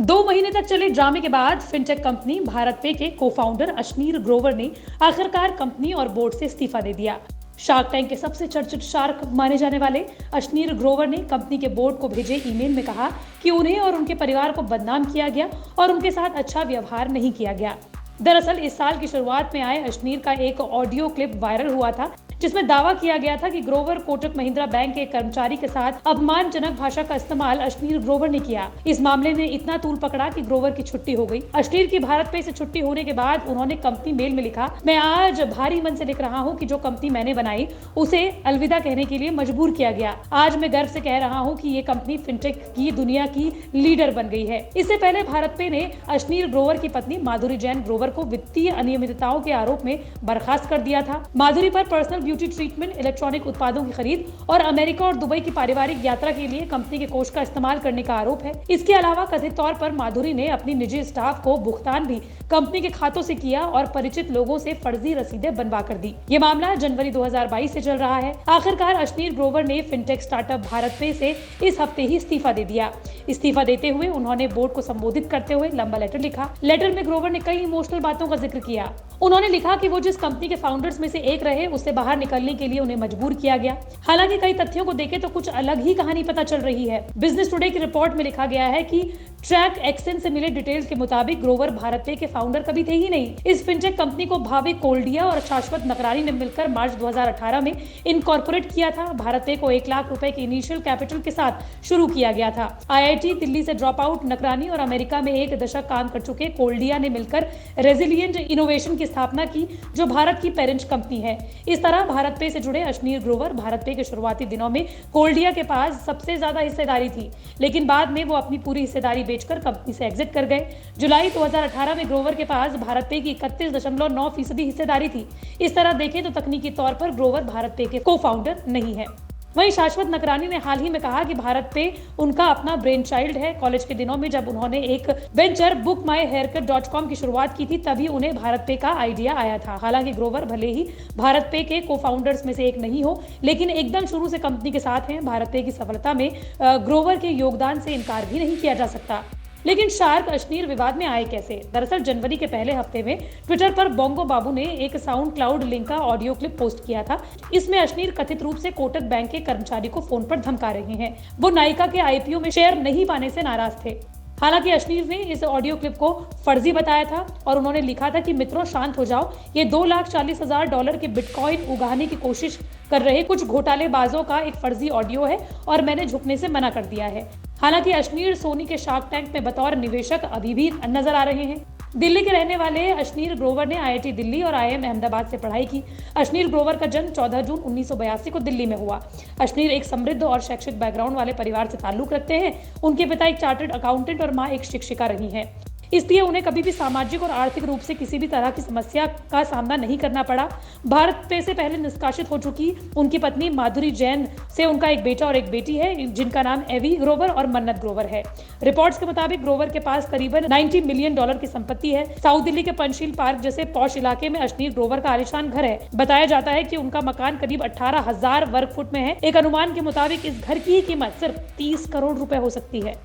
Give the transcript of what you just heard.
2 महीने तक चले ड्रामे के बाद फिनटेक कंपनी भारत पे के को-फाउंडर अशनीर ग्रोवर ने आखिरकार कंपनी और बोर्ड से इस्तीफा दे दिया। शार्क टैंक के सबसे चर्चित शार्क माने जाने वाले अशनीर ग्रोवर ने कंपनी के बोर्ड को भेजे ईमेल में कहा कि उन्हें और उनके परिवार को बदनाम किया गया और उनके साथ अच्छा व्यवहार नहीं किया गया। दरअसल इस साल की शुरुआत में आए अशनीर का एक ऑडियो क्लिप वायरल हुआ था, जिसमें दावा किया गया था कि ग्रोवर कोटक महिंद्रा बैंक के कर्मचारी के साथ अपमानजनक भाषा का इस्तेमाल अशनीर ग्रोवर ने किया। इस मामले ने इतना तूल पकड़ा कि ग्रोवर की छुट्टी हो गई। अशनीर की भारत पे से छुट्टी होने के बाद उन्होंने कंपनी मेल में लिखा, मैं आज भारी मन से लिख रहा हूँ कि जो कंपनी मैंने बनाई उसे अलविदा कहने के लिए मजबूर किया गया। आज मैं गर्व से कह रहा हूँ कि ये कंपनी फिनटेक की दुनिया की लीडर बन गई है। इससे पहले भारत पे ने अशनीर ग्रोवर की पत्नी माधुरी जैन ग्रोवर को वित्तीय अनियमितताओं के आरोप में बर्खास्त कर दिया था। माधुरी पर पर्सनल ब्यूटी ट्रीटमेंट, इलेक्ट्रॉनिक उत्पादों की खरीद और अमेरिका और दुबई की पारिवारिक यात्रा के लिए कंपनी के कोष का इस्तेमाल करने का आरोप है। इसके अलावा कथित तौर पर माधुरी ने अपनी निजी स्टाफ को भुगतान भी कंपनी के खातों से किया और परिचित लोगों से फर्जी रसीदें बनवा कर दी। ये मामला जनवरी 2022 से चल रहा है। आखिरकार अशनीर ग्रोवर ने फिनटेक स्टार्टअप भारत पे से इस हफ्ते ही इस्तीफा दे दिया। इस्तीफा देते हुए उन्होंने बोर्ड को संबोधित करते हुए लंबा लेटर लिखा। लेटर में ग्रोवर ने कई इमोशनल बातों का जिक्र किया। उन्होंने लिखा कि वो जिस कंपनी के फाउंडर्स में से एक रहे, उससे बाहर निकलने के लिए उन्हें मजबूर किया गया। हालांकि कई तथ्यों को देखें तो कुछ अलग ही कहानी पता चल रही है। बिजनेस टुडे की रिपोर्ट में लिखा गया है कि ट्रैक एक्सेंस से मिले डिटेल्स के मुताबिक ग्रोवर भारत पे के फाउंडर कभी थे ही नहीं। इस फिनटेक कंपनी को भाविक कोल्डिया और शाश्वत नकरानी ने मिलकर मार्च 2018 में इनकॉर्पोरेट किया था। भारत पे को 1 लाख रुपए के इनिशियल कैपिटल के साथ शुरू किया गया था। IIT दिल्ली से ड्रॉप आउट नकरानी और अमेरिका में 1 दशक काम कर चुके कोल्डिया ने मिलकर रेजिलिएंट इनोवेशन की स्थापना की, जो भारत की पेरेंट कंपनी है। इस तरह भारत पे से जुड़े अशनीर ग्रोवर भारत पे के शुरुआती दिनों में कोल्डिया के पास सबसे ज्यादा हिस्सेदारी थी, लेकिन बाद में वो अपनी पूरी हिस्सेदारी बेचकर कंपनी से एग्जिट कर गए। जुलाई 2018 में ग्रोवर के पास भारत पे की 31.9% हिस्सेदारी थी। इस तरह देखें तो तकनीकी तौर पर ग्रोवर भारत पे के को-फाउंडर नहीं है। वहीं शाश्वत नकरानी ने हाल ही में कहा कि भारत पे उनका अपना ब्रेन चाइल्ड है। कॉलेज के दिनों में जब उन्होंने एक वेंचर bookmyhaircut.com की शुरुआत की थी, तभी उन्हें भारत पे का आइडिया आया था। हालांकि ग्रोवर भले ही भारत पे के को-फाउंडर्स में से एक नहीं हो, लेकिन एकदम शुरू से कंपनी के साथ हैं। भारत पे की सफलता में ग्रोवर के योगदान से इनकार भी नहीं किया जा सकता। लेकिन शार्क अशनीर विवाद में आए कैसे? दरअसल जनवरी के पहले हफ्ते में ट्विटर पर बोंगो बाबू ने एक साउंड क्लाउड लिंक का ऑडियो क्लिप पोस्ट किया था। इसमें अशनीर कथित रूप से कोटक बैंक के कर्मचारी को फोन पर धमका रहे हैं। वो नायका के IPO में शेयर नहीं पाने से नाराज थे। हालांकि अशनीर ने इस ऑडियो क्लिप को फर्जी बताया था और उन्होंने लिखा था कि मित्रों शांत हो जाओ, ये $2,40,000 के बिटकॉइन उगाने की कोशिश कर रहे कुछ घोटालेबाजों का एक फर्जी ऑडियो है और मैंने झुकने से मना कर दिया है। हालांकि अशनीर सोनी के शार्क टैंक में बतौर निवेशक अभी भी नजर आ रहे हैं। दिल्ली के रहने वाले अशनीर ग्रोवर ने IIT दिल्ली और IIM अहमदाबाद से पढ़ाई की। अशनीर ग्रोवर का जन्म 14 जून 1982 को दिल्ली में हुआ। अशनीर एक समृद्ध और शैक्षिक बैकग्राउंड वाले परिवार से ताल्लुक रखते हैं। उनके पिता एक चार्टर्ड अकाउंटेंट और माँ एक शिक्षिका रही हैं। इसलिए उन्हें कभी भी सामाजिक और आर्थिक रूप से किसी भी तरह की समस्या का सामना नहीं करना पड़ा। भारत पे से पहले निष्कासित हो चुकी उनकी पत्नी माधुरी जैन से उनका एक बेटा और एक बेटी है, जिनका नाम एवी ग्रोवर और मन्नत ग्रोवर है। रिपोर्ट्स के मुताबिक ग्रोवर के पास करीबन $90 मिलियन की संपत्ति है। साउथ दिल्ली के पंचशील पार्क जैसे पॉश इलाके में अशनीर ग्रोवर का आलीशान घर है। बताया जाता है कि उनका मकान करीब 18,000 वर्ग फुट में है। एक अनुमान के मुताबिक इस घर की कीमत सिर्फ 30 करोड़ रुपए हो सकती है।